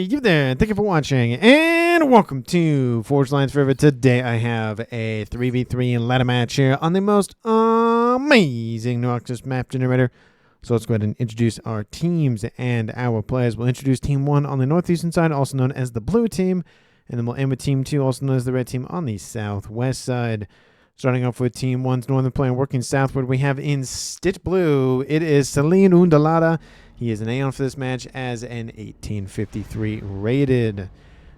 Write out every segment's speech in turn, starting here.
you there. Thank you for watching, and welcome to Forge Lines Forever. Today I have a 3v3 ladder match here on the most amazing Noctis map generator. So let's go ahead and introduce our teams and our players. We'll introduce Team 1 on the northeastern side, also known as the blue team, and then we'll end with Team 2, also known as the red team, on the southwest side. Starting off with Team 1's northern player working southward, we have in Stitch Blue, it is Celine Undalada. He is an Aeon for this match as an 1853 rated.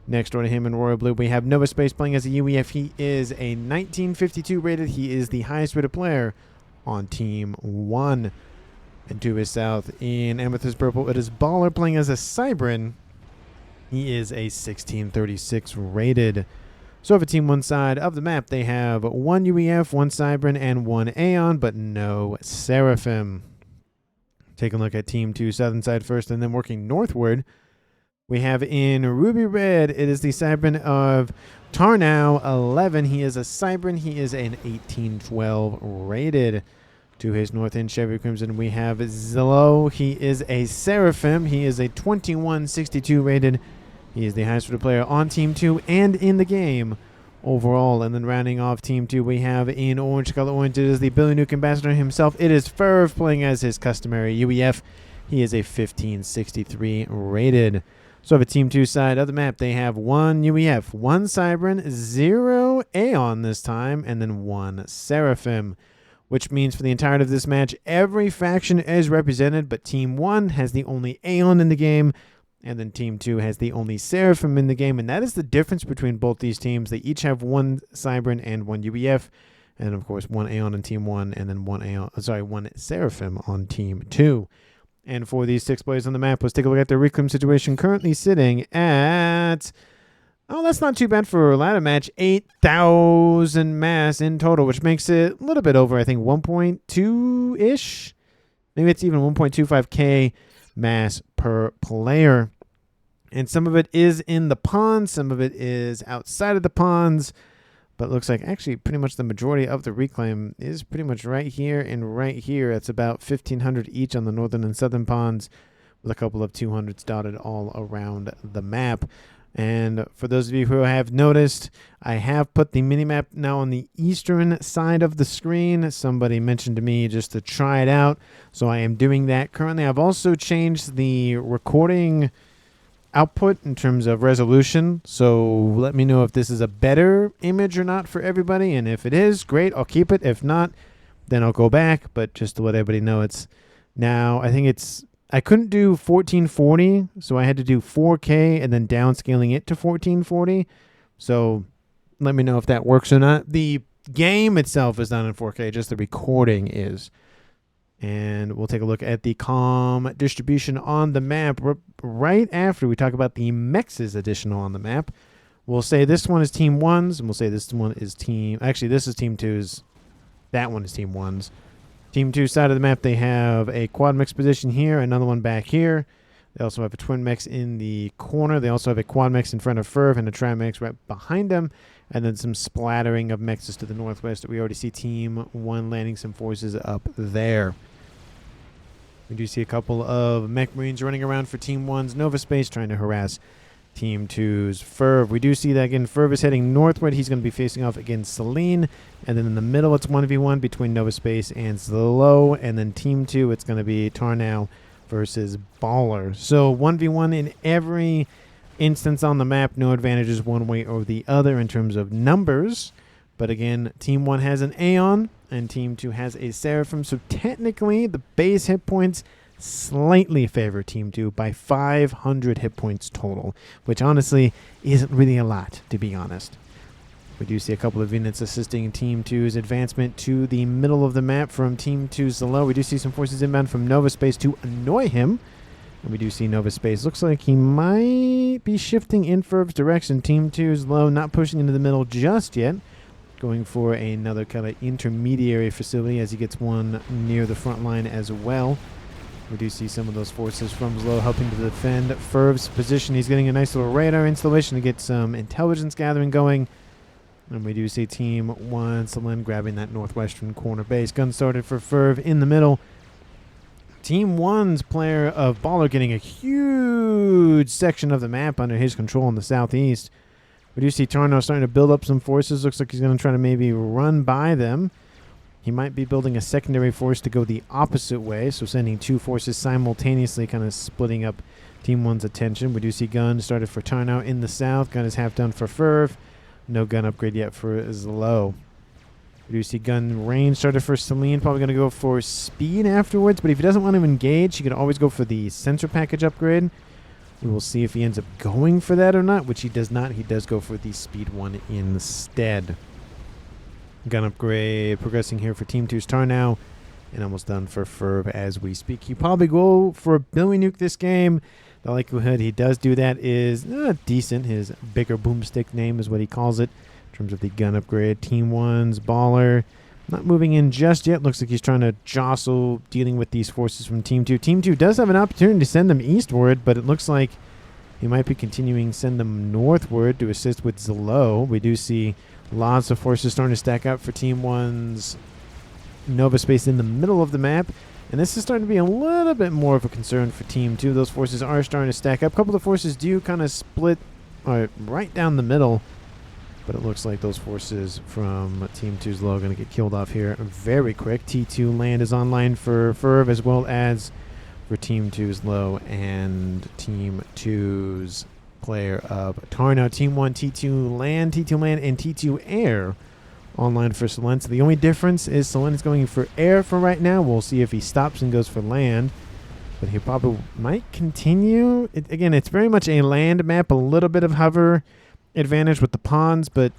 Next door to him in Royal Blue, we have Nova Space playing as a UEF. He is a 1952 rated. He is the highest rated player on Team 1. And to his south in Amethyst Purple, it is Baller playing as a Cybran. He is a 1636 rated. So for Team 1 side of the map, they have one UEF, one Cybran, and one Aeon, but no Seraphim. Take a look at Team 2 southern side first, and then working northward, we have in Ruby Red, it is the Cybran of Tarnow 11. He is a Cybran. He is an 1812 rated. To his north in Chevy Crimson, we have Zillow. He is a Seraphim. He is a 2162 rated. He is the highest rated player on Team 2 and in the game overall. And then rounding off Team 2, we have in Orange Color Orange, it is the Billy Nuke Ambassador himself. It is Ferv playing as his customary UEF. He is a 1563 rated. So for Team 2 side of the map, they have one UEF, one Cybran, 0 Aeon this time, and then one Seraphim. Which means for the entirety of this match, every faction is represented, but Team 1 has the only Aeon in the game, and then Team 2 has the only Seraphim in the game, and that is the difference between both these teams. They each have one Cybran and one UEF, and of course one Aeon on Team 1, and then one Seraphim on Team 2. And for these 6 players on the map, let's take a look at their reclaim situation. Currently sitting at, oh, that's not too bad for a ladder match, 8,000 mass in total, which makes it a little bit over, I think, 1.2-ish. Maybe it's even 1.25k mass per player. And some of it is in the ponds, some of it is outside of the ponds, but it looks like actually pretty much the majority of the reclaim is pretty much right here and right here. It's about 1,500 each on the northern and southern ponds, with a couple of 200s dotted all around the map. And for those of you who have noticed, I have put the minimap now on the eastern side of the screen. Somebody mentioned to me just to try it out, so I am doing that currently. I've also changed the recording output in terms of resolution, so let me know if this is a better image or not for everybody, and if it is, great, I'll keep it. If not, then I'll go back. But just to let everybody know, it's now, I think it's, I couldn't do 1440, so I had to do 4K and then downscaling it to 1440. So let me know if that works or not. The game itself is not in 4K, just the recording is. And we'll take a look at the comm distribution on the map right after we talk about the Mexes additional on the map. We'll say this one is Team 1's, and we'll say this one is Team, actually this is Team 2's, that one is Team 1's. Team 2 side of the map, they have a quad mech position here, another one back here. They also have a twin mechs in the corner. They also have a quad mechs in front of Ferv and a tri mechs right behind them. And then some splattering of mechs to the northwest. We already see Team 1 landing some forces up there. We do see a couple of mech marines running around for Team 1's Nova Space, trying to harass Team 2's Ferv. We do see that again, Ferv is heading northward. He's going to be facing off against Celine. And then in the middle, it's 1v1 between Nova Space and Zillow. And then Team 2, it's going to be Tarnow versus Baller. So 1v1 in every instance on the map. No advantages one way or the other in terms of numbers. But again, Team 1 has an Aeon and Team 2 has a Seraphim. So technically, the base hit points slightly favor Team 2 by 500 hit points total, which honestly isn't really a lot, to be honest. We do see a couple of units assisting Team 2's advancement to the middle of the map from Team 2's Zillow. We do see some forces inbound from Nova Space to annoy him. And we do see Nova Space. Looks like he might be shifting in Ferv's direction. Team 2's low, not pushing into the middle just yet. Going for another kind of intermediary facility as he gets one near the front line as well. We do see some of those forces from Zillow helping to defend Ferv's position. He's getting a nice little radar installation to get some intelligence gathering going. And we do see Team 1 Celine grabbing that northwestern corner base. Gun started for Ferv in the middle. Team 1's player of Baller getting a huge section of the map under his control in the southeast. We do see Tarno starting to build up some forces. Looks like he's going to try to maybe run by them. He might be building a secondary force to go the opposite way, so sending 2 forces simultaneously, kind of splitting up Team 1's attention. We do see Gun started for Tarno in the south. Gun is half done for Ferv. No gun upgrade yet for Zlo. We do see Gun range started for Celine. Probably going to go for speed afterwards, but if he doesn't want to engage, he can always go for the sensor package upgrade. We will see if he ends up going for that or not, which he does not. He does go for the speed one instead. Gun upgrade progressing here for Team 2's Tarnow, and almost done for Ferb as we speak. He probably go for a Billy Nuke this game. The likelihood he does do that is decent. His bigger boomstick name is what he calls it in terms of the gun upgrade. Team 1's Baller not moving in just yet. Looks like he's trying to jostle, dealing with these forces from Team 2. Team 2 does have an opportunity to send them eastward, but it looks like he might be continuing to send them northward to assist with Zlo. We do see lots of forces starting to stack up for Team 1's Nova Space in the middle of the map. And this is starting to be a little bit more of a concern for Team 2. Those forces are starting to stack up. A couple of forces do kind of split right down the middle. But it looks like those forces from Team 2's Low are going to get killed off here very quick. T2 land is online for Ferv as well as for Team 2's Low and Team 2's player of Tarno. Team 1, T2 land, and T2 air online for Selen. So the only difference is Selen is going for air for right now. We'll see if he stops and goes for land. But he probably might continue. Again, it's very much a land map, a little bit of hover advantage with the ponds, but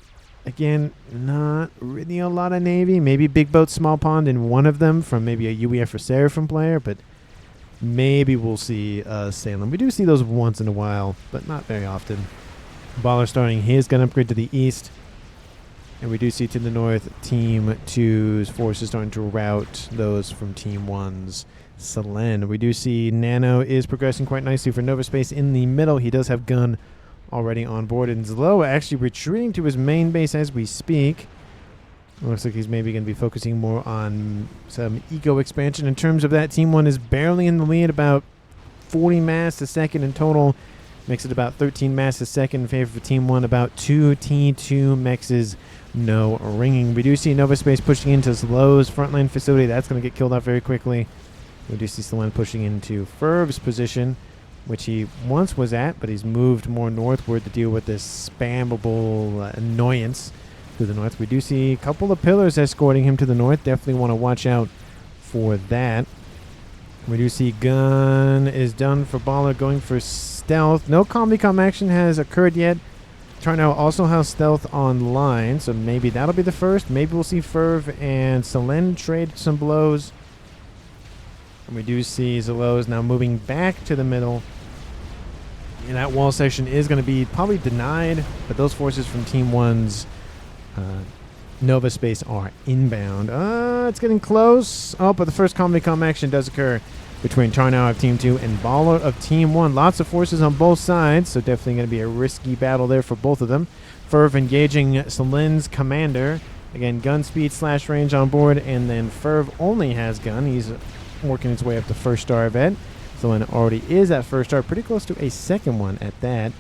again, not really a lot of Navy. Maybe big boat, small pond in one of them from maybe a UEF or Seraphim player, but maybe we'll see Salem. We do see those once in a while, but not very often. Baller starting his gun upgrade to the east. And we do see to the north, Team 2's forces starting to rout those from Team 1's Selen. We do see Nano is progressing quite nicely for Nova Space in the middle. He does have gun already on board, and Zlo actually retreating to his main base as we speak. Looks like he's maybe going to be focusing more on some eco expansion. In terms of that, Team 1 is barely in the lead, about 40 mass a second in total. Makes it about 13 mass a second in favor of Team 1, about 2 T2 mexes, no ringing. We do see Nova Space pushing into Zlo's frontline facility. That's going to get killed off very quickly. We do see Selen pushing into Ferv's position, which he once was at, but he's moved more northward to deal with this spammable annoyance to the north. We do see a couple of pillars escorting him to the north. Definitely want to watch out for that. We do see gun is done for Baller, going for stealth. No Combi-Com action has occurred yet. Tarnow also has stealth online, so maybe that'll be the first. Maybe we'll see Ferv and Selen trade some blows. And we do see Zelo is now moving back to the middle. And that wall section is going to be probably denied, but those forces from Team 1's Nova Space are inbound. It's getting close. Oh, but the first Combi-Com action does occur between Tarnow of Team 2 and Baller of Team 1. Lots of forces on both sides, so definitely going to be a risky battle there for both of them. Ferv engaging Selen's commander. Again, gun speed / range on board, and then Ferv only has gun. He's working his way up to first star vet. Selen already is at first star, pretty close to a second one at that.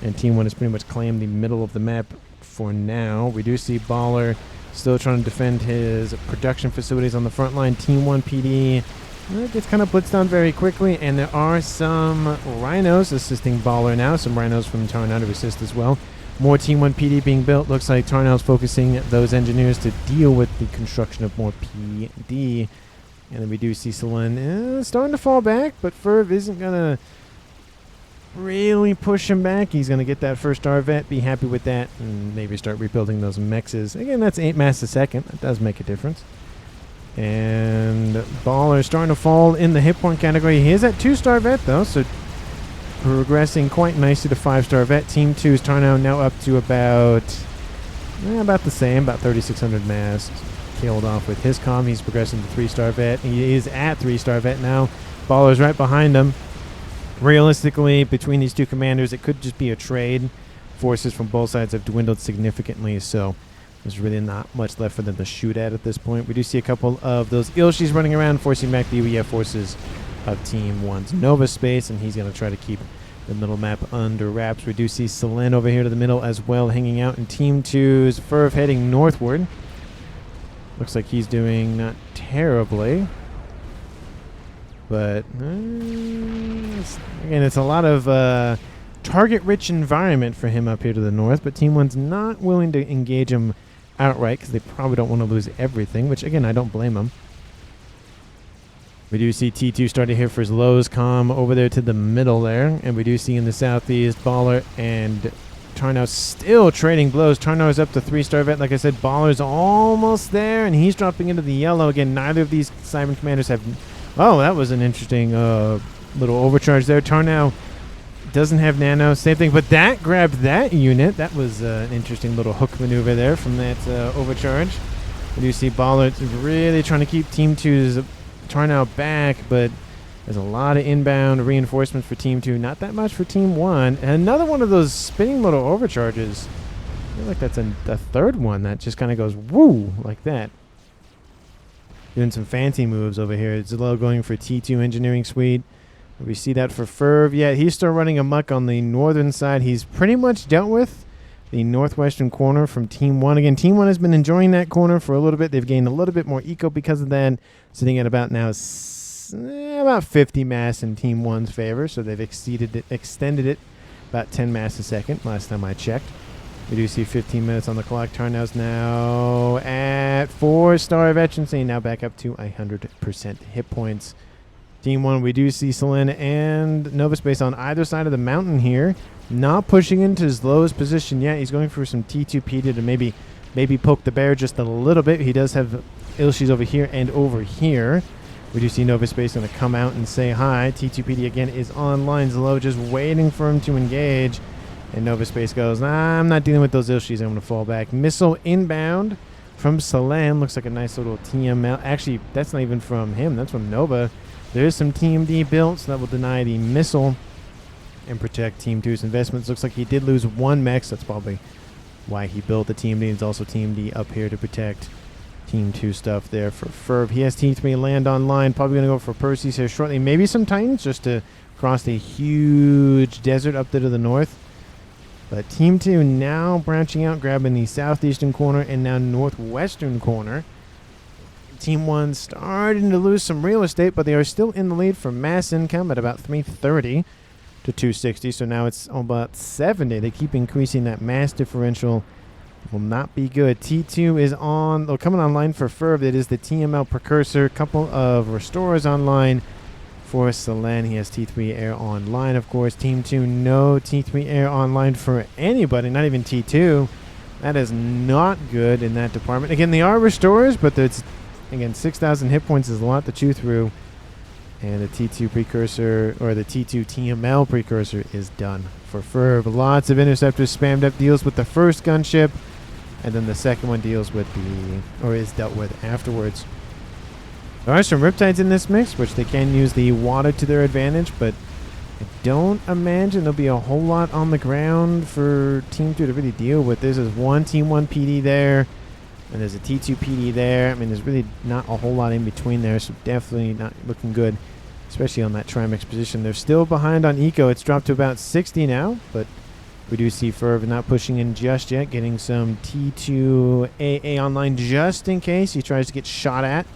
And Team 1 has pretty much claimed the middle of the map for now. We do see Baller still trying to defend his production facilities on the front line. Team 1 PD gets kind of blitzed on very quickly, and there are some Rhinos assisting Baller now. Some Rhinos from Tarnow to assist as well. More Team 1 PD being built. Looks like Tarnow's focusing those engineers to deal with the construction of more PD. And then we do see Selen starting to fall back, but Ferv isn't going to really push him back. He's going to get that first star vet, be happy with that, and maybe start rebuilding those mexes. Again, that's 8 mass a second. That does make a difference. And Baller is starting to fall in the hit point category. He is at 2-star vet, though, so progressing quite nicely to 5-star vet. Team 2's Tarnow now up to about the same, about 3,600 mass. Killed off with his comm. He's progressing to 3-star vet. He is at 3-star vet now. Baller's right behind him. Realistically, between these two commanders, it could just be a trade. Forces from both sides have dwindled significantly, so There's really not much left for them to shoot at this point. We do see a couple of those Ilshis running around, forcing back the UEF forces of Team 1's Nova space, and he's going to try to keep the middle map under wraps. We do see Selen over here to the middle as well, hanging out, and Team 2's FAF heading northward. Looks like he's doing not terribly, but again, it's a lot of target-rich environment for him up here to the north, but Team 1's not willing to engage him outright because they probably don't want to lose everything, which, again, I don't blame them. We do see T2 starting here for his Lowe's comm over there to the middle there, and we do see in the southeast Baller and Tarnow still trading blows. Tarnow is up to 3-star vet. Like I said, Baller's almost there, and he's dropping into the yellow. Again, neither of these Cyber commanders have... Oh, that was an interesting little overcharge there. Tarnow doesn't have nano, same thing, but that grabbed that unit. That was an interesting little hook maneuver there from that overcharge. We do see Baller really trying to keep Team 2's Tarnow back, but there's a lot of inbound reinforcements for Team 2. Not that much for Team 1. And another one of those spinning little overcharges. I feel like that's a third one that just kind of goes woo like that. Doing some fancy moves over here. Zillow going for T2 Engineering Suite. We see that for FAF. Yeah, he's still running amok on the northern side. He's pretty much dealt with the northwestern corner from Team 1. Again, Team 1 has been enjoying that corner for a little bit. They've gained a little bit more eco because of that. Sitting at about now about 50 mass in Team 1's favor. So they've extended it about 10 mass a second last time I checked. We do see 15 minutes on the clock. Tarnow's now at 4-star efficiency. Now back up to 100% hit points. Team 1, we do see Selen and Nova Space on either side of the mountain here. Not pushing into his lowest position yet. He's going for some T2 PD to maybe poke the bear just a little bit. He does have Ilshis over here and over here. We do see Nova Space going to come out and say hi. T2 PD again is online. Zillow just waiting for him to engage. And Nova Space goes, nah, I'm not dealing with those Ilshis. I'm going to fall back. Missile inbound from Selen. Looks like a nice little TML. Actually, that's not even from him. That's from Nova. There is some TMD built, so that will deny the missile and protect Team 2's investments. Looks like he did lose one mech, so that's probably why he built the TMD. It's also TMD up here to protect Team 2 stuff there for FAF. He has T3 land online. Probably going to go for Percy's here shortly. Maybe some Titans just to cross the huge desert up there to the north. But Team 2 now branching out, grabbing the southeastern corner and now northwestern corner. Team 1 starting to lose some real estate, but they are still in the lead for mass income at about 330 to 260. So now it's about 70. They keep increasing that mass differential. Will not be good. T2 is coming online for FAF. That is the TML precursor. Couple of restorers online for Selen. He has T3 air online, of course. Team 2, no T3 air online for anybody, not even T2. That is not good in that department. Again, they are restorers, but it's... Again, 6,000 hit points is a lot to chew through. And the T2 precursor, or the T2 TML precursor, is done for FAF. Lots of interceptors spammed up, deals with the first gunship. And then the second one deals with is dealt with afterwards. There are some Riptides in this mix, which they can use the water to their advantage. But I don't imagine there'll be a whole lot on the ground for Team 2 to really deal with. There's one Team 1 PD there. And there's a T2 PD there. I mean, there's really not a whole lot in between there, so definitely not looking good, especially on that Trimex position. They're still behind on eco. It's dropped to about 60 now, but we do see FAF not pushing in just yet, getting some T2 AA online just in case he tries to get shot at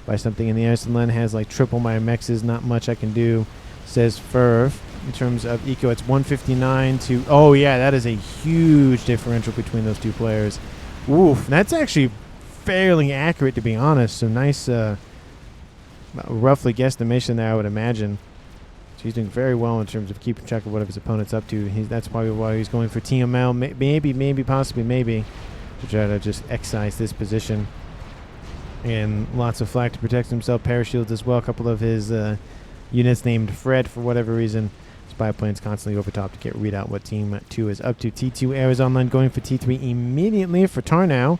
by something in the air. Selen has like triple my mexes. Not much I can do, says FAF. In terms of eco, it's 159 to... Oh, yeah, that is a huge differential between those two players. Oof, that's actually fairly accurate, to be honest. So nice, roughly guesstimation there, I would imagine. So he's doing very well in terms of keeping track of what his opponent's up to. That's probably why he's going for TML, maybe, possibly, to try to just excise this position. And lots of flak to protect himself, parashields as well. A couple of his units named Fred for whatever reason. Spy planes constantly over top to get read out what Team 2 is up to. T2 air is online, going for T3 immediately for Tarnow.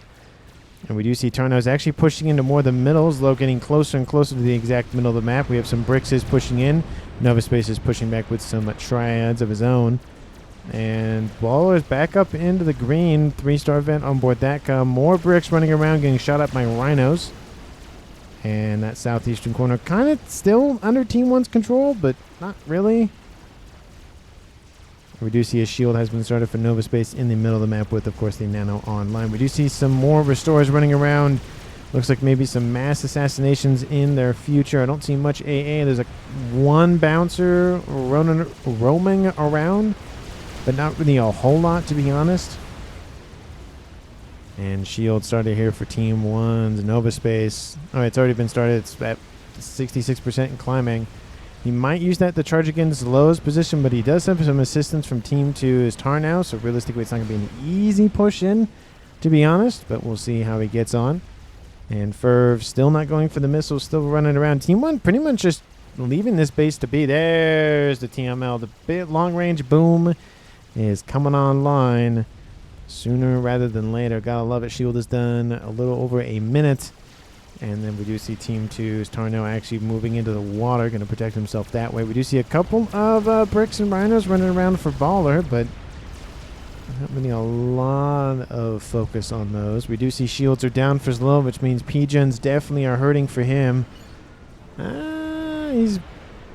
And we do see Tarnow is actually pushing into more of the middles, low getting closer and closer to the exact middle of the map. We have some Brixes pushing in. Nova Space is pushing back with some triads of his own. And Baller's back up into the green. 3-star event on board that car. More bricks running around getting shot up by rhinos. And that southeastern corner kind of still under Team 1's control, but not really. We do see a shield has been started for Nova Space in the middle of the map with, of course, the Nano online. We do see some more restorers running around. Looks like maybe some mass assassinations in their future. I don't see much AA. There's one bouncer roaming around, but not really a whole lot, to be honest. And shield started here for Team 1's Nova Space. Oh, it's already been started. It's at 66% and climbing. He might use that to charge against Lowe's position, but he does have some assistance from Team 2's Tar now, so realistically it's not going to be an easy push in, to be honest, but we'll see how he gets on. And Ferv still not going for the missiles, still running around. Team 1 pretty much just leaving this base to be. There's the TML. The big long-range boom is coming online sooner rather than later. Gotta love it. Shield is done a little over a minute. And then we do see Team 2's Tarno actually moving into the water, going to protect himself that way. We do see a couple of bricks and rhinos running around for Baller, but not really a lot of focus on those. We do see shields are down for Slow, which means P-gens definitely are hurting for him. He's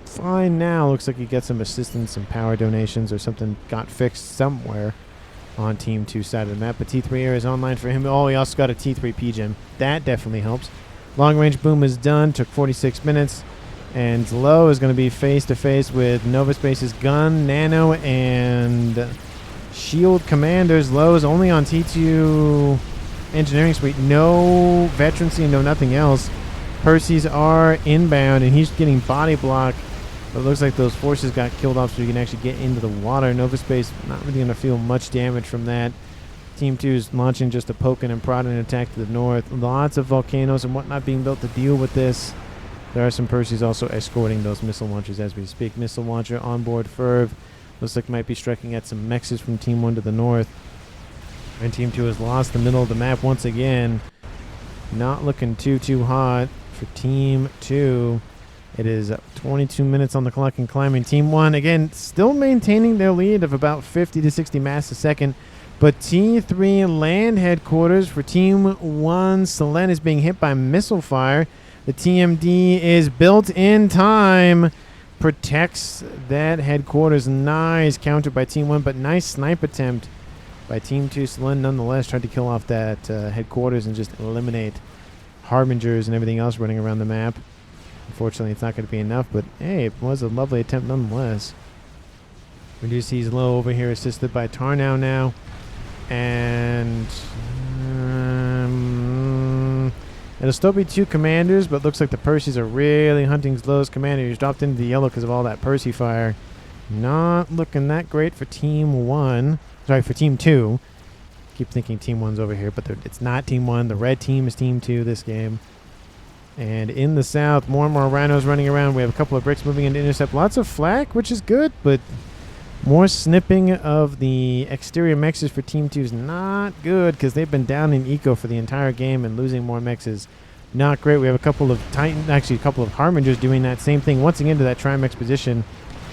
fine now. Looks like he got some assistance, some power donations or something got fixed somewhere on Team 2 side of the map. But T3 air is online for him. Oh, he also got a T3 P-gen. That definitely helps. Long range boom is done. Took 46 minutes. And Low is going to be face to face with Nova Space's gun, Nano, and Shield commanders. Low is only on T2 engineering suite. No veterancy, no nothing else. Percy's are inbound, and he's getting body block. But it looks like those forces got killed off so he can actually get into the water. Nova Space not really going to feel much damage from that. Team 2 is launching just a poking and prodding attack to the north. Lots of volcanoes and whatnot being built to deal with this. There are some Percys also escorting those missile launchers as we speak. Missile launcher on board Ferv. Looks like might be striking at some mexes from Team 1 to the north. And Team 2 has lost the middle of the map once again. Not looking too hot for Team 2. It is 22 minutes on the clock and climbing. Team 1, again, still maintaining their lead of about 50 to 60 mass a second. But T3 land headquarters for Team 1. Selen is being hit by missile fire. The TMD is built in time. Protects that headquarters. Nice counter by Team 1, but nice snipe attempt by Team 2. Selen nonetheless tried to kill off that headquarters and just eliminate Harbingers and everything else running around the map. Unfortunately, it's not going to be enough, but hey, it was a lovely attempt nonetheless. We do see he's low over here, assisted by Tarnow now. And it'll still be 2 commanders, but looks like the Percys are really hunting Slow's commander. He's dropped into the yellow because of all that Percy fire. Not looking that great for Team 1. Sorry, for Team 2. Keep thinking Team 1's over here, but it's not Team 1. The red team is Team 2 this game. And in the south, more and more rhinos running around. We have a couple of bricks moving in to intercept. Lots of flak, which is good, but more snipping of the exterior mexes for Team 2 is not good because they've been down in eco for the entire game, and losing more mexes not great. We have a couple of a couple of Harbingers doing that same thing once again to that Trimex position.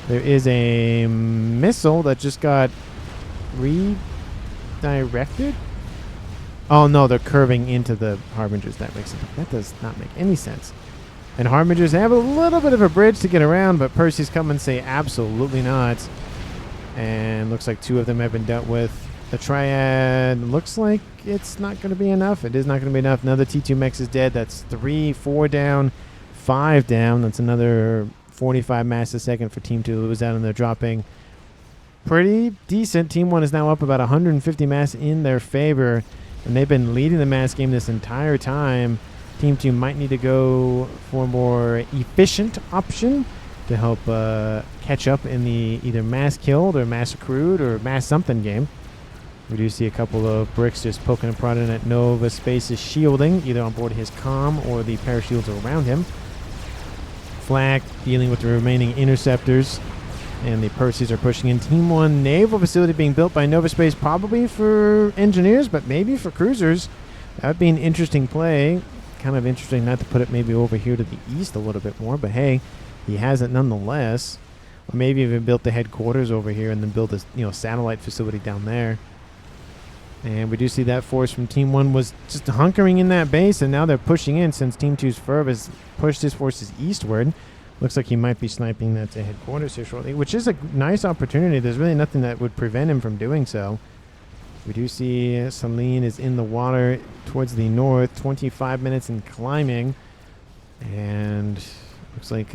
There is a missile that just got redirected. Oh no, they're curving into the Harbingers. That does not make any sense. And Harbingers have a little bit of a bridge to get around, but Percy's come and say absolutely not. And looks like 2 of them have been dealt with. The Triad looks like it's not going to be enough. It is not going to be enough. Another T2 Mex is dead. That's 3, 4 down, 5 down. That's another 45 mass a second for Team 2 to lose out, and they're dropping pretty decent. Team 1 is now up about 150 mass in their favor, and they've been leading the mass game this entire time. Team 2 might need to go for a more efficient option to help catch up in the either mass killed or mass accrued or mass something game. We do see a couple of bricks just poking and prodding at Nova Space's shielding, either on board his comm or the parashields around him. Flak dealing with the remaining interceptors, and the Percys are pushing in. Team 1 naval facility being built by Nova Space, probably for engineers, but maybe for cruisers. That would be an interesting play. Kind of interesting not to put it maybe over here to the east a little bit more, but hey, he has it nonetheless. Or maybe even built the headquarters over here and then build a satellite facility down there. And we do see that force from Team 1 was just hunkering in that base, and now they're pushing in since Team 2's Ferv has pushed his forces eastward. Looks like he might be sniping that to headquarters here shortly, which is a nice opportunity. There's really nothing that would prevent him from doing so. We do see Selene is in the water towards the north, 25 minutes in climbing. And looks like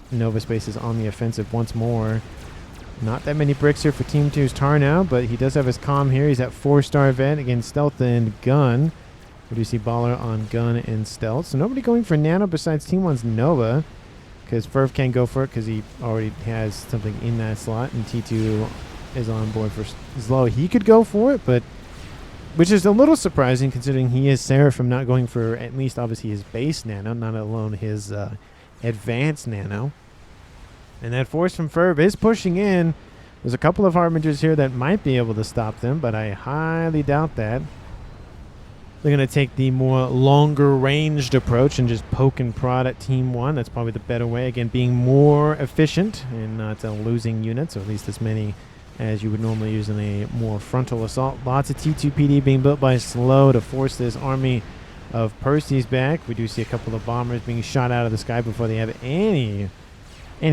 Nova Space is on the offensive once more. Not that many bricks here for Team 2's Tar now, but he does have his comm here. He's at 4-star vet against stealth and gun. We do see Baller on gun and stealth. So nobody going for Nano besides Team 1's Nova, because Ferv can't go for it because he already has something in that slot, and T2 is on board for Slow. He could go for it, but which is a little surprising considering he is Seraphim not going for at least obviously his base Nano, not alone his advanced Nano. And that force from Ferv is pushing in. There's a couple of Harbingers here that might be able to stop them, but I highly doubt that. They're going to take the more longer ranged approach and just poke and prod at Team 1. That's probably the better way. Again, being more efficient and not losing units, or at least as many as you would normally use in a more frontal assault. Lots of T2PD being built by Slow to force this army of Percy's back. We do see a couple of bombers being shot out of the sky before they have any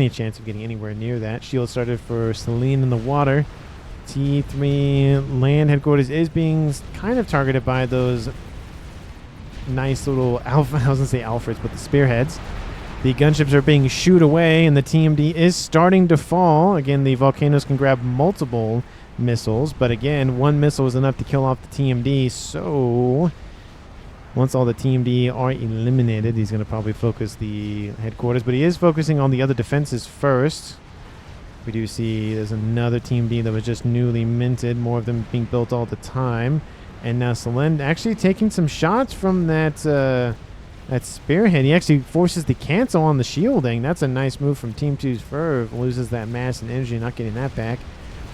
chance of getting anywhere near that. Shield started for Selene in the water. T3 land headquarters is being kind of targeted by those nice little alpha, I was going to say Alfreds, but the spearheads. The gunships are being shooed away, and the TMD is starting to fall. Again, the volcanoes can grab multiple missiles, but again, one missile is enough to kill off the TMD, so once all the TMD are eliminated, he's going to probably focus the headquarters, but he is focusing on the other defenses first. We do see there's another TMD that was just newly minted, more of them being built all the time. And now Selene actually taking some shots from that spearhead. He actually forces the cancel on the shielding. That's a nice move from Team 2's Ferv. Loses that mass and energy, not getting that back.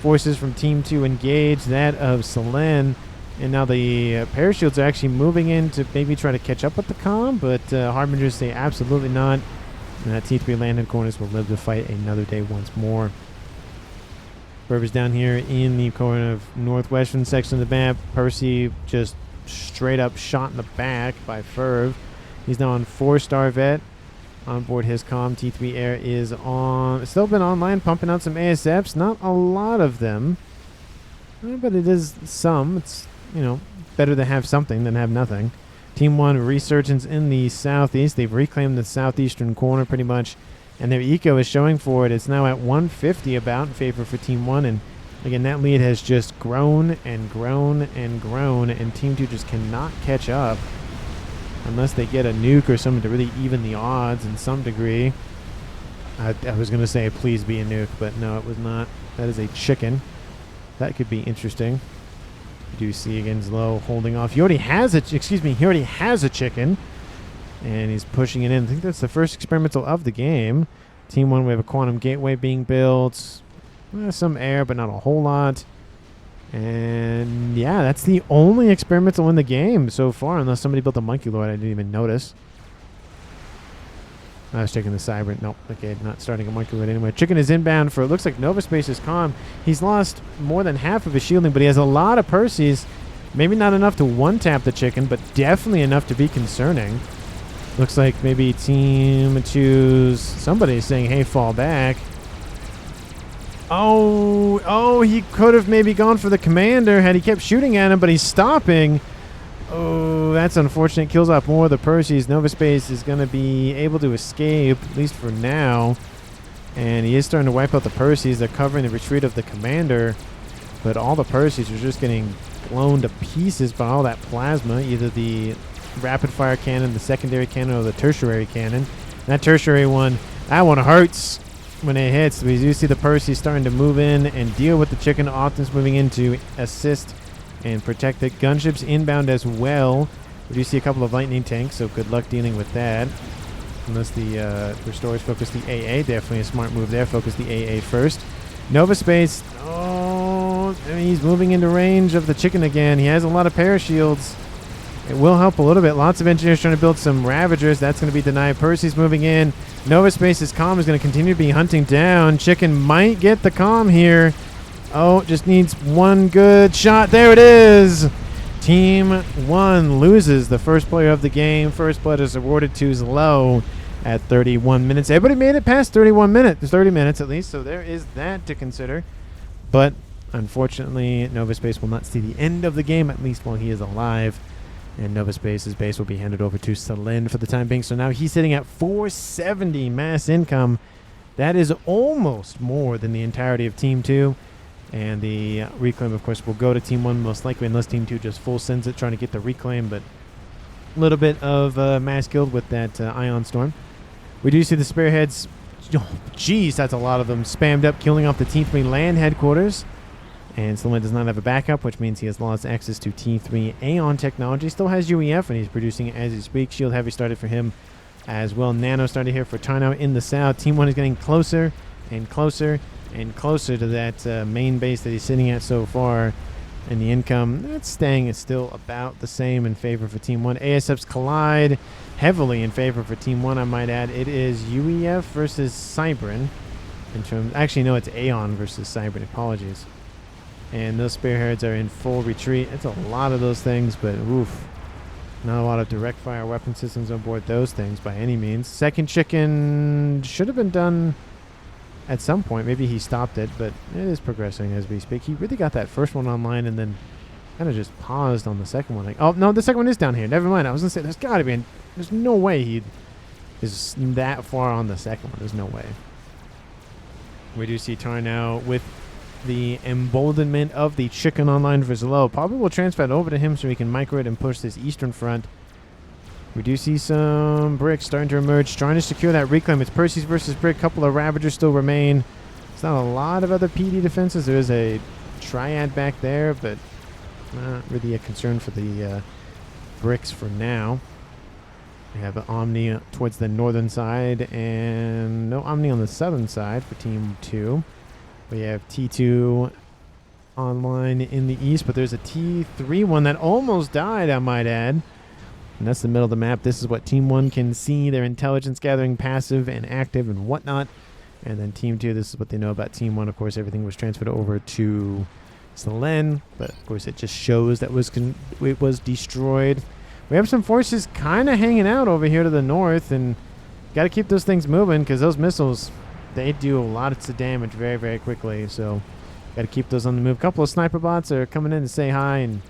Forces from Team 2 engage that of Selene. And now the parashields are actually moving in to maybe try to catch up with the comm, but Harbingers say absolutely not. And that T3 land headquarters will live to fight another day once more. Ferv is down here in the corner of northwestern section of the map. Percy just straight up shot in the back by Ferv. He's now on 4-star vet. On board his comm, T3 Air is on. Still been online, pumping out some ASFs. Not a lot of them, but it is some. It's, better to have something than have nothing. Team 1 resurgence in the southeast. They've reclaimed the southeastern corner pretty much, and their eco is showing for it. It's now at 150 about in favor for Team 1, and again, that lead has just grown and grown and grown, and Team 2 just cannot catch up unless they get a nuke or something to really even the odds in some degree. I was going to say please be a nuke, but no, it was not. That is a chicken. That could be interesting. You do see again Slow holding off. He already has a chicken, and he's pushing it in. I think that's the first experimental of the game. Team 1, we have a quantum gateway being built. Some air, but not a whole lot. And yeah, that's the only experimental in the game so far, unless somebody built a monkey lord I didn't even notice. I was checking the Cyber. Nope. Okay, not starting a monkey lord anyway. Chicken is inbound for, it looks like Nova Space's comm. He's lost more than half of his shielding, but he has a lot of Percy's. Maybe not enough to one-tap the chicken, but definitely enough to be concerning. Looks like maybe Team 2's somebody's saying, hey, fall back. Oh, he could have maybe gone for the commander had he kept shooting at him, but he's stopping. Oh, that's unfortunate. Kills off more of the Percy's. Nova Space is going to be able to escape, at least for now. And he is starting to wipe out the Percy's. They're covering the retreat of the commander. But all the Percy's are just getting blown to pieces by all that plasma. Either the rapid-fire cannon, the secondary cannon, or the tertiary cannon. That tertiary one, that one hurts when it hits. We do see the Percy starting to move in and deal with the chicken. Often's moving in to assist and protect the gunships inbound as well. We do see a couple of lightning tanks, so good luck dealing with that. Unless the restorers focus the AA. Definitely a smart move there. Focus the AA first. Nova Space. Oh, I mean, he's moving into range of the chicken again. He has a lot of parashields. It will help a little bit. Lots of engineers trying to build some Ravagers. That's going to be denied. Percy's moving in. Nova Space's comm is going to continue to be hunting down. Chicken might get the comm here. Oh, just needs one good shot. There it is. Team 1 loses the first player of the game. First blood is awarded to Zlo at 31 minutes. Everybody made it past 30 minutes at least, so there is that to consider. But unfortunately, Nova Space will not see the end of the game, at least while he is alive. And Nova Space's base will be handed over to Selin for the time being. So now he's sitting at 470 mass income. That is almost more than the entirety of Team 2. And the reclaim, of course, will go to Team 1 most likely, unless Team 2 just full sends it, trying to get the reclaim. But a little bit of mass killed with that Ion Storm. We do see the Spearheads. Oh, jeez, that's a lot of them spammed up, killing off the Team 3 land headquarters. And Selin does not have a backup, which means he has lost access to T3 Aeon technology. Still has UEF, and he's producing it as he speaks. Shield Heavy started for him as well. Nano started here for Tarnow in the south. Team 1 is getting closer and closer and closer to that main base that he's sitting at so far. And the income, that's staying is still about the same in favor for Team 1. ASFs collide heavily in favor for Team 1, I might add. It is UEF versus Cybrin. Actually, no, it's Aeon versus Cybrin. Apologies. And those Spearheads are in full retreat. It's a lot of those things, but oof. Not a lot of direct fire weapon systems on board those things by any means. Second chicken should have been done at some point. Maybe he stopped it, but it is progressing as we speak. He really got that first one online and then kind of just paused on the second one. Like, oh, no, the second one is down here. Never mind. I was going to say, there's got to be. There's no way he is that far on the second one. There's no way. We do see Tar now with the emboldenment of the chicken online for Zlo. Probably will transfer it over to him so he can micro it and push this eastern front. We do see some bricks starting to emerge, trying to secure that reclaim. It's Percy's versus Brick. Couple of Ravagers still remain. It's not a lot of other PD defenses. There is a Triad back there, but not really a concern for the bricks for now. We have an Omni towards the northern side and no Omni on the southern side for Team 2. We have T2 online in the east, but there's a T3 one that almost died, I might add. And that's the middle of the map. This is what Team 1 can see. Their intelligence gathering, passive and active and whatnot. And then Team 2, this is what they know about Team 1. Of course, everything was transferred over to Selene, but of course it just shows that it was destroyed. We have some forces kind of hanging out over here to the north, and got to keep those things moving because those missiles, they do a lot of damage very, very quickly. So got to keep those on the move. A couple of sniper bots are coming in to say hi, and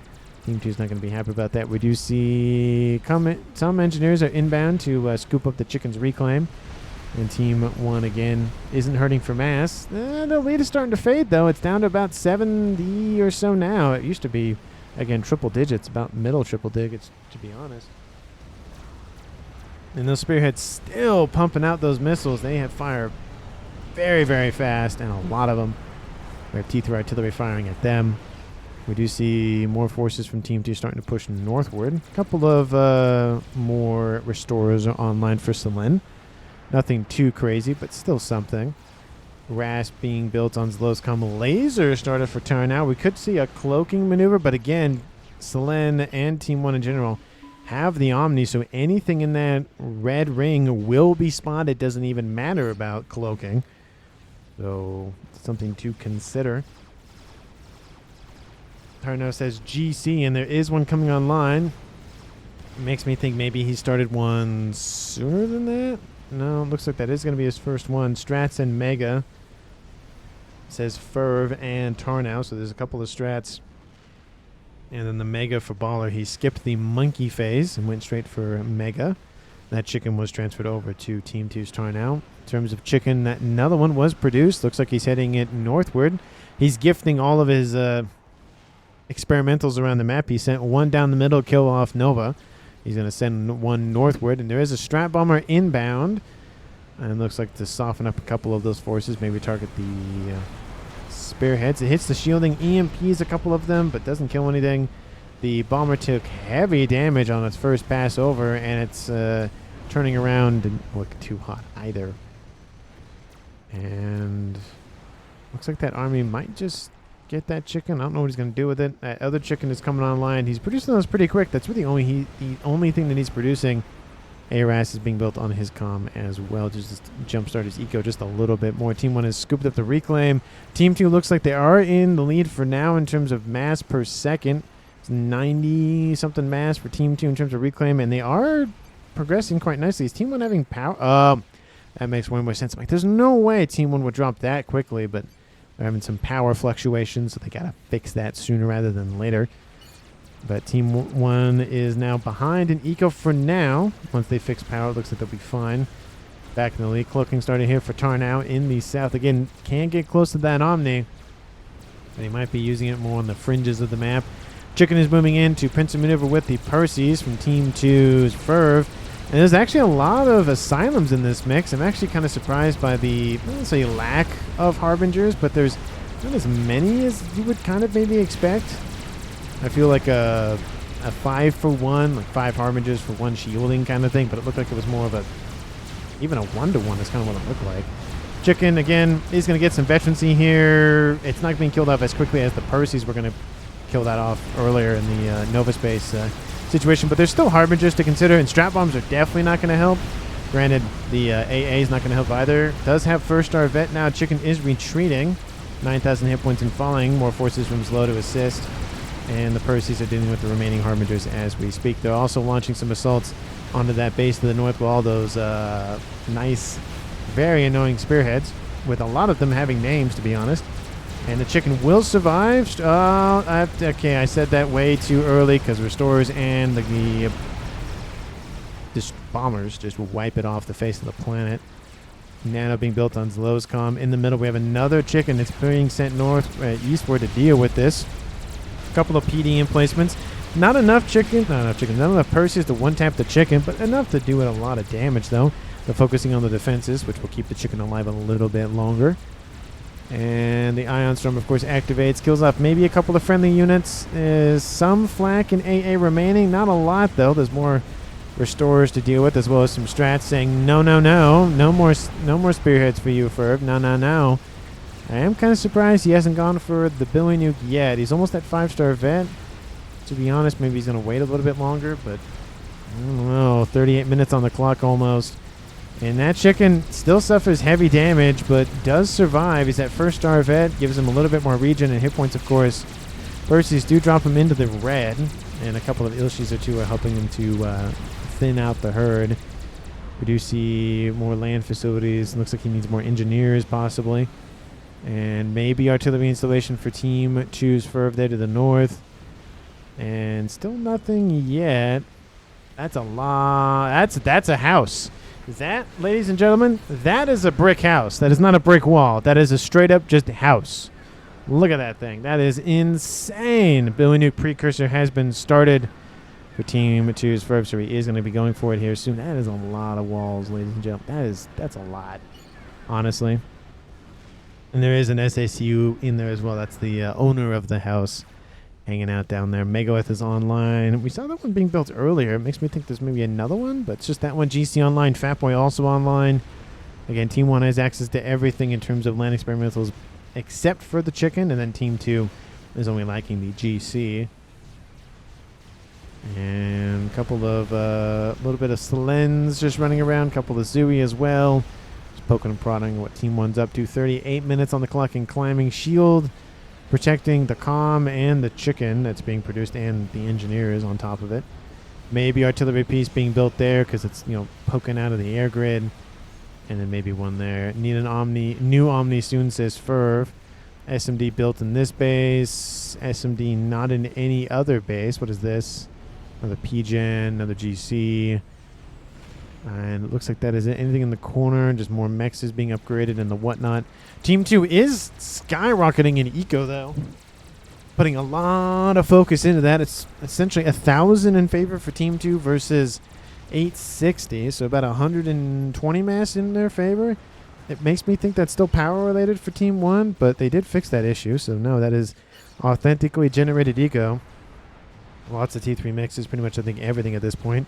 Team 2 is not going to be happy about that. We do see some engineers are inbound to scoop up the chicken's reclaim. And Team 1, again, isn't hurting for mass. The lead is starting to fade, though. It's down to about 70 or so now. It used to be, again, triple digits, about middle triple digits, to be honest. And those Spearheads still pumping out those missiles. They have fire very, very fast, and a lot of them. We have T3 artillery firing at them. We do see more forces from Team 2 starting to push northward. A couple of more restorers are online for Selene. Nothing too crazy, but still something. Rasp being built on Zlo's comm. Laser started for turn now. We could see a cloaking maneuver, but again, Selene and Team 1 in general have the Omni, so anything in that red ring will be spotted. Doesn't even matter about cloaking. So, something to consider. Tarno says GC, and there is one coming online. It makes me think maybe he started one sooner than that. No, it looks like that is going to be his first one. Strats and Mega. It says Ferv and Tarnow, so there's a couple of Strats. And then the Mega for Baller. He skipped the monkey phase and went straight for Mega. That chicken was transferred over to Team 2's Tarnow. In terms of chicken, that another one was produced. Looks like he's heading it northward. He's gifting all of his experimentals around the map. He sent one down the middle, kill off Nova. He's going to send one northward, and there is a Strat Bomber inbound. And it looks like to soften up a couple of those forces, maybe target the Spearheads. It hits the shielding, EMPs a couple of them, but doesn't kill anything. The Bomber took heavy damage on its first pass over, and it's turning around. Didn't look too hot either. And looks like that army might just get that chicken. I don't know what he's going to do with it. That other chicken is coming online. He's producing those pretty quick. That's really the only thing that he's producing. ARAS is being built on his comm as well, just to jumpstart his eco just a little bit more. Team 1 has scooped up the reclaim. Team 2 looks like they are in the lead for now in terms of mass per second. It's 90-something mass for Team 2 in terms of reclaim, and they are progressing quite nicely. Is Team 1 having power? That makes way more sense. I'm like, there's no way Team 1 would drop that quickly, but they're having some power fluctuations, so they got to fix that sooner rather than later. But Team 1 is now behind in eco for now. Once they fix power, it looks like they'll be fine. Back in the lead. Cloaking started here for Tar now in the south. Again, can't get close to that Omni. They might be using it more on the fringes of the map. Chicken is moving in to pincer maneuver with the Percy's from Team 2's Ferv. And there's actually a lot of Asylums in this mix. I'm actually kind of surprised by the, I wouldn't say lack of Harbingers, but there's not as many as you would kind of maybe expect. I feel like a 5-for-1, like 5 Harbingers for 1 shielding kind of thing, but it looked like it was more of even a 1-to-1 is kind of what it looked like. Chicken, again, is going to get some veterancy here. It's not being killed off as quickly as the Percy's were going to kill that off earlier in the Nova Space situation, but there's still Harbingers to consider, and Strap Bombs are definitely not going to help. Granted, the AA is not going to help either. Does have first star vet now. Chicken is retreating. 9,000 hit points and falling. More forces from Slow to assist. And the Percy's are dealing with the remaining Harbingers as we speak. They're also launching some assaults onto that base to the north with all those nice, very annoying spearheads, with a lot of them having names, to be honest. And the chicken will survive. Okay, I said that way too early because Restorers and the bombers just will wipe it off the face of the planet. Nano being built on Zlow's comm. In the middle, we have another chicken that's being sent north, eastward to deal with this. A couple of PD emplacements. Not enough chicken. Not enough Percy's to one-tap the chicken, but enough to do it a lot of damage, though. They're focusing on the defenses, which will keep the chicken alive a little bit longer. And the Ion Storm, of course, activates. Kills off maybe a couple of friendly units. There's some flak in AA remaining. Not a lot, though. There's more Restorers to deal with, as well as some strats saying, no, no, no. No more spearheads for you, Ferb. No, no, no. I am kind of surprised he hasn't gone for the Billy Nuke yet. He's almost at 5-star vet. To be honest, maybe he's going to wait a little bit longer, but I don't know. 38 minutes on the clock almost. And that chicken still suffers heavy damage, but does survive. He's at 1-star vet. Gives him a little bit more regen and hit points, of course. Percy's do drop him into the red, and a couple of Ilshis or two are helping him to thin out the herd. We do see more land facilities. Looks like he needs more engineers, possibly. And maybe artillery installation for Team 2's Ferv there to the north. And still nothing yet. That's a lot. That's a house. That, ladies and gentlemen, that is a brick house. That is not a brick wall. That is a straight up just house. Look at that thing. That is insane. Billy Nuke precursor has been started for Team 2's Ferv, so he is going to be going for it here soon. That is a lot of walls, ladies and gentlemen. That's a lot, honestly. And there is an SACU in there as well. That's the owner of the house hanging out down there. Megalith is online. We saw that one being built earlier. It makes me think there's maybe another one, but it's just that one. GC online. Fatboy also online. Again, Team 1 has access to everything in terms of land experimentals except for the chicken, and then Team 2 is only lacking the GC. And a couple of, little bit of Slens just running around. A couple of Zooey as well. Poking and prodding what Team 1's up to. 38 minutes on the clock and climbing. Shield protecting the comm and the chicken that's being produced, and the engineers on top of it. Maybe artillery piece being built there because it's, poking out of the air grid. And then maybe one there. Need an new Omni soon, says Ferv. SMD built in this base. SMD not in any other base. What is this? Another PGen, another GC. And it looks like that is it. Anything in the corner, just more mechs is being upgraded and the whatnot. Team 2 is skyrocketing in eco, though. Putting a lot of focus into that. It's essentially 1,000 in favor for Team 2 versus 860. So about 120 mass in their favor. It makes me think that's still power related for Team 1, but they did fix that issue. So no, that is authentically generated eco. Lots of T3 mixes, pretty much I think everything at this point.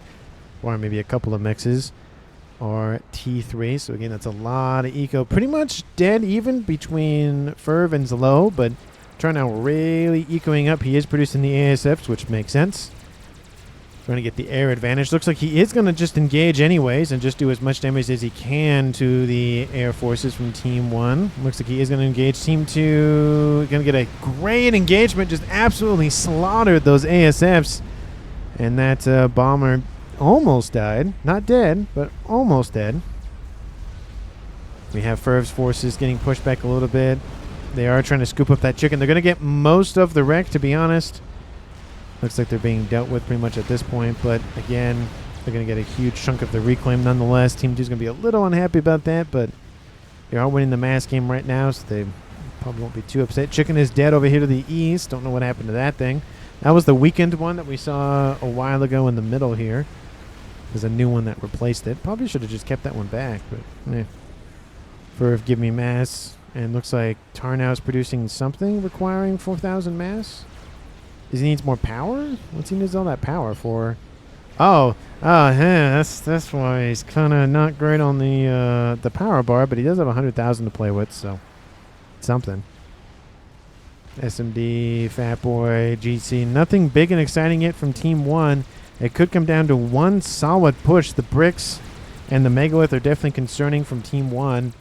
Or maybe a couple of mixes are T3. So again, that's a lot of eco. Pretty much dead even between Ferv and Zlo, but Turnout really ecoing up. He is producing the ASFs, which makes sense. Trying to get the air advantage. Looks like he is going to just engage anyways and just do as much damage as he can to the air forces from Team 1. Looks like he is going to engage. Team 2 going to get a great engagement. Just absolutely slaughtered those ASFs. And that bomber almost died. Not dead, but almost dead. We have Ferv's forces getting pushed back a little bit. They are trying to scoop up that chicken. They're going to get most of the wreck, to be honest. Looks like they're being dealt with pretty much at this point. But again, they're going to get a huge chunk of the reclaim nonetheless. Team 2 is going to be a little unhappy about that, but they are winning the mass game right now, so they probably won't be too upset. Chicken is dead over here to the east. Don't know what happened to that thing. That was the weakened one that we saw a while ago in the middle here. There's a new one that replaced it. Probably should have just kept that one back, but eh. Ferv, give me mass. And looks like Tarnow is producing something requiring 4,000 mass. Does he needs more power? What's he needs all that power for? Yeah, that's why he's kind of not great on the power bar, but he does have 100,000 to play with, so something. SMD, Fat Boy, GC, nothing big and exciting yet from Team 1. It could come down to one solid push. The bricks and the megalith are definitely concerning from Team 1.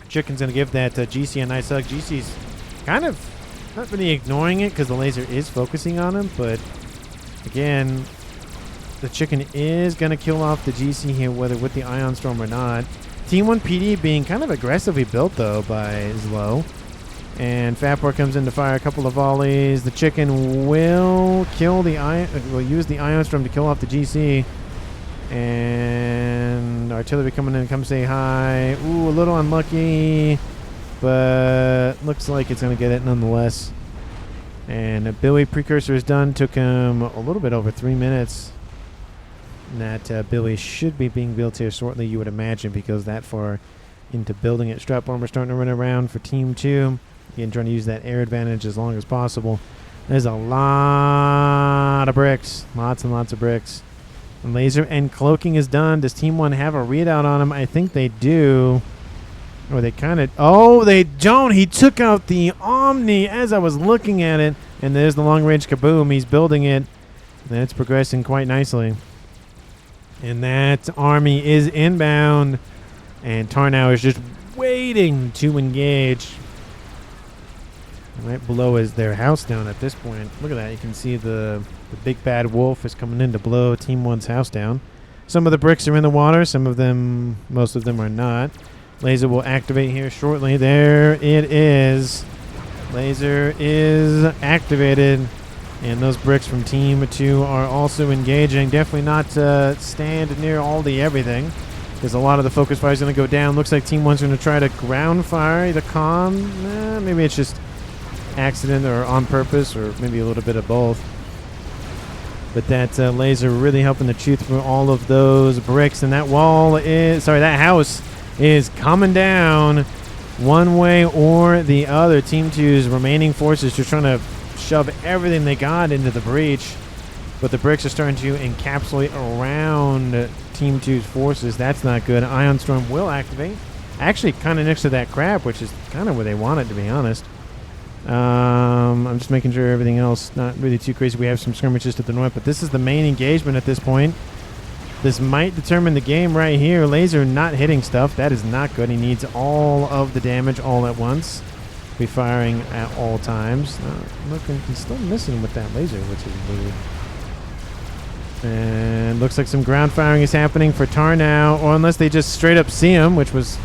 Chicken's going to give that GC a nice hug. GC's kind of not really ignoring it because the laser is focusing on him, but again, the chicken is going to kill off the GC here, whether with the Ion Storm or not. Team 1 PD being kind of aggressively built, though, by Zlo. And Fatboy comes in to fire a couple of volleys. The chicken will kill the will use the Ion Storm to kill off the GC. And artillery coming in, come say hi. Ooh, a little unlucky, but looks like it's going to get it nonetheless. And a Billy precursor is done. Took him a little bit over 3 minutes. And that Billy should be being built here shortly, you would imagine, because that far into building it. Strap bomber starting to run around for Team 2. Again, trying to use that air advantage as long as possible. There's a lot of bricks. Lots and lots of bricks. Laser and cloaking is done. Does Team 1 have a readout on him? I think they do. Or they kind of... Oh, they don't. He took out the Omni as I was looking at it. And there's the long-range kaboom. He's building it. And it's progressing quite nicely. And that army is inbound. And Tarnow is just waiting to engage. Right below is their house down at this point. Look at that. You can see the big bad wolf is coming in to blow Team 1's house down. Some of the bricks are in the water. Some of them, most of them are not. Laser will activate here shortly. There it is. Laser is activated. And those bricks from Team 2 are also engaging. Definitely not stand near all the everything, because a lot of the focus fire is going to go down. Looks like Team 1's going to try to ground fire the comm. Maybe it's just accident or on purpose, or maybe a little bit of both. But that laser really helping to chew through all of those bricks. And that wall is... Sorry, that house is coming down one way or the other. Team 2's remaining forces just trying to shove everything they got into the breach. But the bricks are starting to encapsulate around Team 2's forces. That's not good. Ion Storm will activate. Actually, kind of next to that crab, which is kind of where they want it, to be honest. I'm just making sure everything else not really too crazy. We have some skirmishes to the north, but this is the main engagement at this point. This might determine the game right here. Laser not hitting stuff. That is not good. He needs all of the damage all at once. Be firing at all times. Looking, he's still missing with that laser, which is weird. And looks like some ground firing is happening for Tarnow, or unless they just straight up see him, which was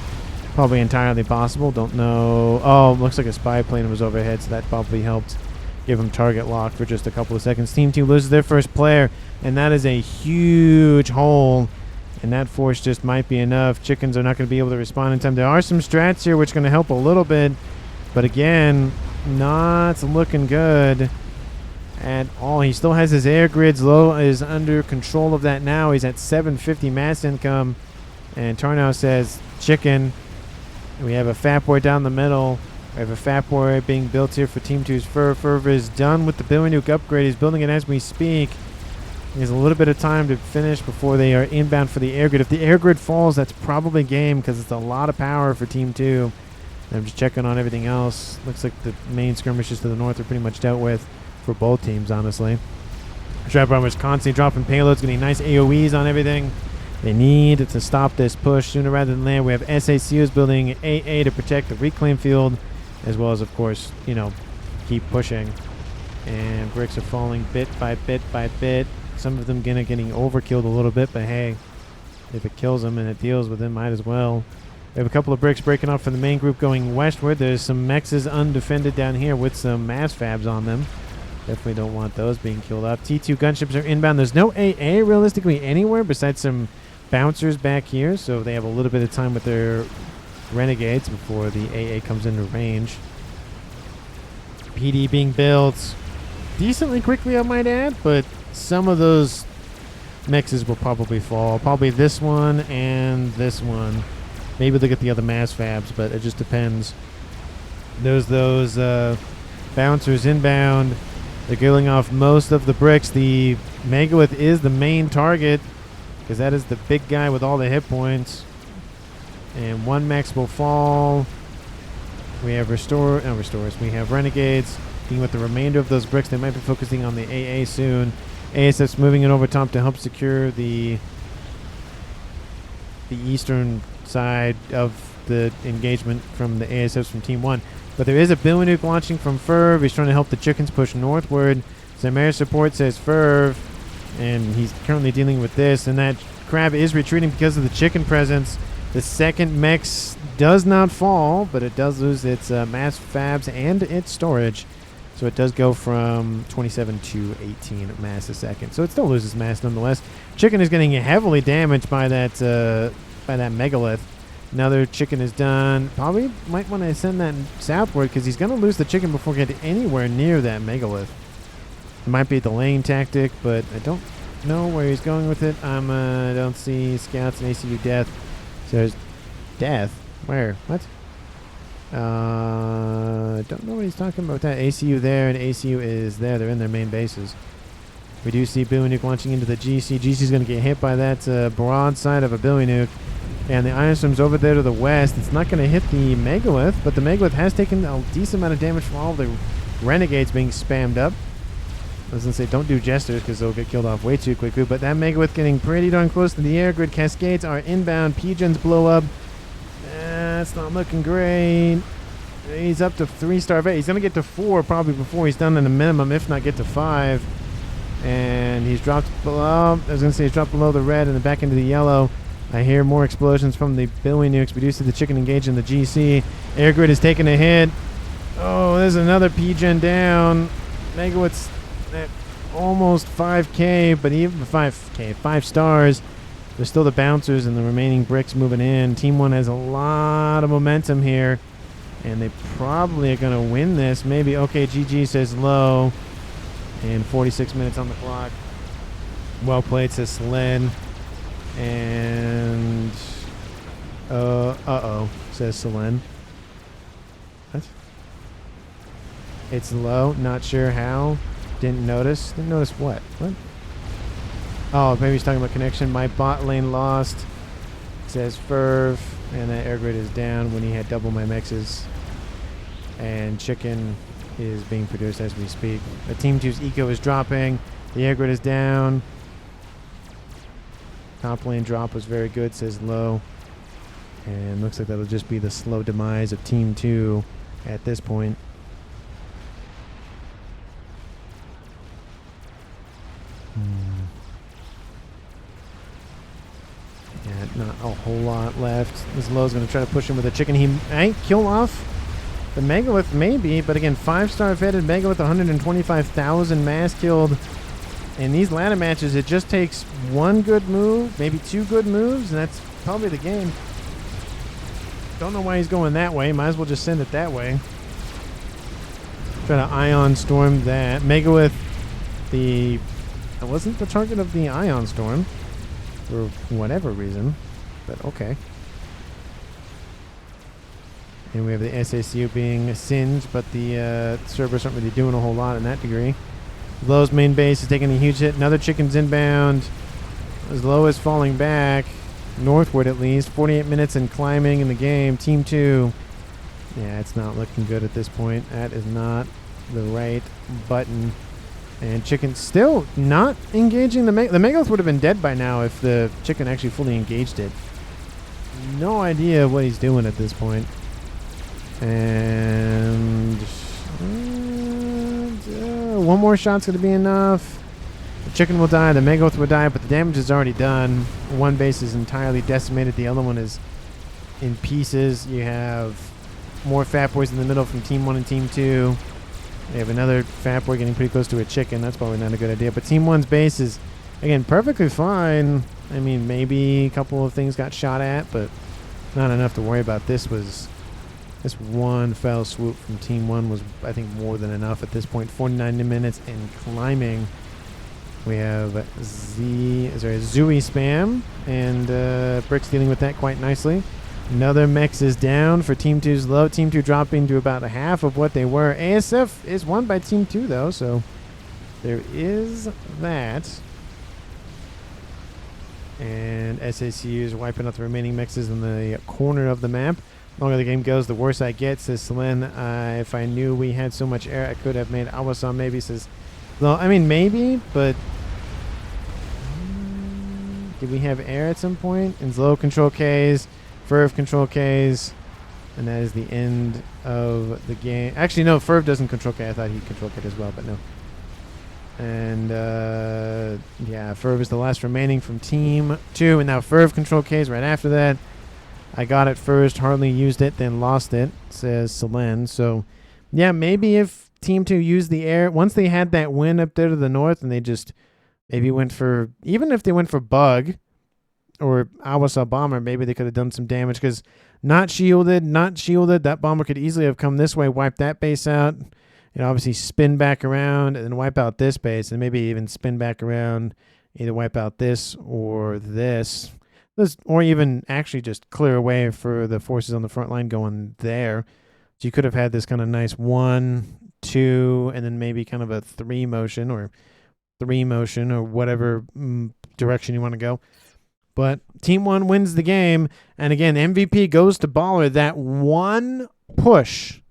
probably entirely possible. Don't know. Oh, looks like a spy plane was overhead, so that probably helped give him target lock for just a couple of seconds. Team 2 loses their first player, and that is a huge hole. And that force just might be enough. Chickens are not going to be able to respond in time. There are some strats here which are going to help a little bit, but again, not looking good at all. He still has his air grids. Low is under control of that now. He's at 750 mass income, and Tarnow says, chicken. We have a Fat Boy down the middle. We have a Fat Boy being built here for Team 2's Ferv is done with the Billy Nuke upgrade. He's building it as we speak. He has a little bit of time to finish before they are inbound for the air grid. If the air grid falls, that's probably game, because it's a lot of power for Team 2. I'm just checking on everything else. Looks like the main skirmishes to the north are pretty much dealt with for both teams, honestly. Trap Bombers constantly dropping payloads, getting nice AoEs on everything. They need to stop this push sooner rather than later. We have SACUs building AA to protect the reclaim field, as well as, of course, you know, keep pushing. And bricks are falling bit by bit by bit. Some of them getting overkilled a little bit, but hey, if it kills them and it deals with them, might as well. We have a couple of bricks breaking off from the main group going westward. There's some mexes undefended down here with some mass fabs on them. Definitely don't want those being killed off. T2 gunships are inbound. There's no AA realistically anywhere besides some bouncers back here, so they have a little bit of time with their renegades before the AA comes into range. PD being built decently quickly, I might add, but some of those mexes will probably fall. Probably this one and this one. Maybe they'll get the other mass fabs, but it just depends. There's those bouncers inbound. They're killing off most of the bricks. The megalith is the main target because that is the big guy with all the hit points. And one mex will fall. We have restorers. We have renegades. Being with the remainder of those bricks, they might be focusing on the AA soon. ASF's moving it over top to help secure the eastern side of the engagement from the ASFs from Team 1. But there is a Nuke launching from Ferv. He's trying to help the chickens push northward. Zamir support says Ferv, and he's currently dealing with this. And that crab is retreating because of the chicken presence. The second mex does not fall, but it does lose its mass fabs and its storage. So it does go from 27 to 18 mass a second. So it still loses mass nonetheless. Chicken is getting heavily damaged by that megalith. Another chicken is done. Probably might want to send that southward because he's going to lose the chicken before getting anywhere near that megalith. It might be a delaying tactic, but I don't know where he's going with it. I don't see scouts and ACU death. So there's death. Where? What? Don't know what he's talking about with that. ACU there and ACU is there. They're in their main bases. We do see Nuke launching into the GC. GC's going to get hit by that broadside of a Nuke. And the Iron Storm's over there to the west. It's not going to hit the megalith, but the megalith has taken a decent amount of damage from all the renegades being spammed up. I was going to say don't do jesters because they'll get killed off way too quickly, but that megalith getting pretty darn close to the air grid. Cascades are inbound. Pigeons blow up. That's not looking great. He's up to 3-star vet. He's going to get to 4 probably before he's done in a minimum, if not get to 5. And he's dropped below. I was going to say he's dropped below the red and then back into the yellow. I hear more explosions from the Nukes. We do see the chicken engaged in the GC. Air grid is taking a hit. Oh, there's another P-Gen down. Megalith's at almost 5K, but even 5K, 5 stars. There's still the bouncers and the remaining bricks moving in. Team 1 has a lot of momentum here, and they probably are going to win this. Maybe. Okay, GG says low, and 46 minutes on the clock. Well played, says Selen. And uh-oh, says Selen. What? It's low, not sure how. Didn't notice. Didn't notice what? What? Oh, maybe he's talking about connection. My bot lane lost, says Ferv, and that air grid is down when he had double my mexes. And chicken is being produced as we speak. The Team 2's eco is dropping. The air grid is down. Top lane drop was very good, says low. And looks like that'll just be the slow demise of Team 2 at this point. Yeah, not a whole lot left. This low's going to try to push him with a chicken. He might kill off the megalith, maybe. But again, 5-star vetted megalith, 125,000 mass killed. In these ladder matches, it just takes one good move, maybe 2 good moves, and that's probably the game. Don't know why he's going that way. Might as well just send it that way. Try to Ion Storm that. Megalith, it wasn't the target of the Ion Storm for whatever reason, but okay. And we have the SACU being singed, but the servers aren't really doing a whole lot in that degree. Low's main base is taking a huge hit. Another chicken's inbound. As Low is falling back, northward at least. 48 minutes and climbing in the game. Team 2 Yeah, it's not looking good at this point. That is not the right button. And chicken still not engaging the megalith would have been dead by now if the chicken actually fully engaged it. No idea what he's doing at this point. And one more shot's going to be enough. The chicken will die, the megalith will die, but the damage is already done. One base is entirely decimated. The other one is in pieces. You have more fat boys in the middle from Team 1 and Team 2. We have another fat boy getting pretty close to a chicken. That's probably not a good idea. But Team 1's base is, again, perfectly fine. I mean, maybe a couple of things got shot at, but not enough to worry about. This one fell swoop from Team 1 was, I think, more than enough at this point. 49 minutes and climbing. We have Zooey spam, and Brick's dealing with that quite nicely. Another mech is down for Team 2's low. Team 2 dropping to about half of what they were. ASF is won by Team 2, though, so there is that. And SACU is wiping out the remaining mexes in the corner of the map. The longer the game goes, the worse I get, says Selene. If I knew we had so much air, I could have made Awasan, maybe, says... Well, I mean, maybe, but... did we have air at some point? And low control Ks. Ferv control Ks, and that is the end of the game. Actually, no, Ferv doesn't control K. I thought he'd control K as well, but no. And, yeah, Ferv is the last remaining from Team 2, and now Ferv control Ks right after that. I got it first, hardly used it, then lost it, says Selene. So, yeah, maybe if Team 2 used the air, once they had that win up there to the north, and they just maybe went for, even if they went for Bug, or Awasa Bomber, maybe they could have done some damage, because not shielded, that bomber could easily have come this way, wipe that base out, and obviously spin back around and then wipe out this base, and maybe even spin back around, either wipe out this, or or even actually just clear away for the forces on the front line going there. So you could have had this kind of nice 1, 2, and then maybe kind of a 3 motion, or whatever direction you want to go. But Team 1 wins the game. And again, MVP goes to Baller. That one push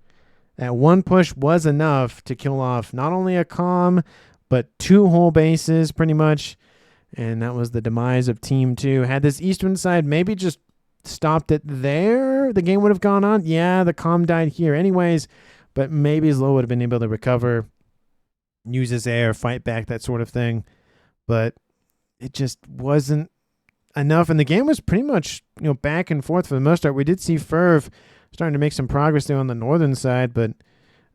was enough to kill off not only a comm, but 2 whole bases pretty much. And that was the demise of Team 2. Had this eastern side maybe just stopped it there, the game would have gone on. Yeah, the comm died here anyways. But maybe Zlo would have been able to recover, use his air, fight back, that sort of thing. But it just wasn't enough, and the game was pretty much back and forth for the most part. We did see Ferv starting to make some progress there on the northern side, but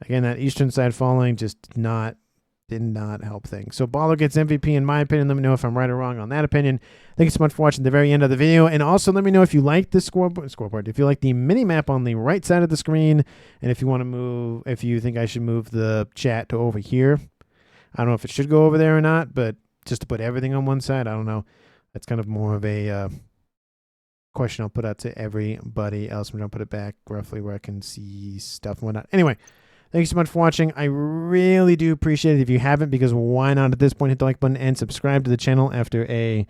again, that eastern side falling just did not help things. So Baller gets MVP in my opinion. Let me know if I'm right or wrong on that opinion. Thank you so much for watching the very end of the video, and also let me know if you like the scoreboard, if you like the mini map on the right side of the screen, and if you want to move, if you think I should move the chat to over here. I don't know if it should go over there or not, but just to put everything on one side, I don't know. That's kind of more of a question I'll put out to everybody else. I'm going to put it back roughly where I can see stuff and whatnot. Anyway, thank you so much for watching. I really do appreciate it. If you haven't, because why not at this point, hit the like button and subscribe to the channel after a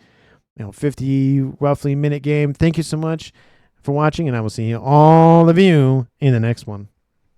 50 roughly minute game. Thank you so much for watching, and I will see all of you in the next one.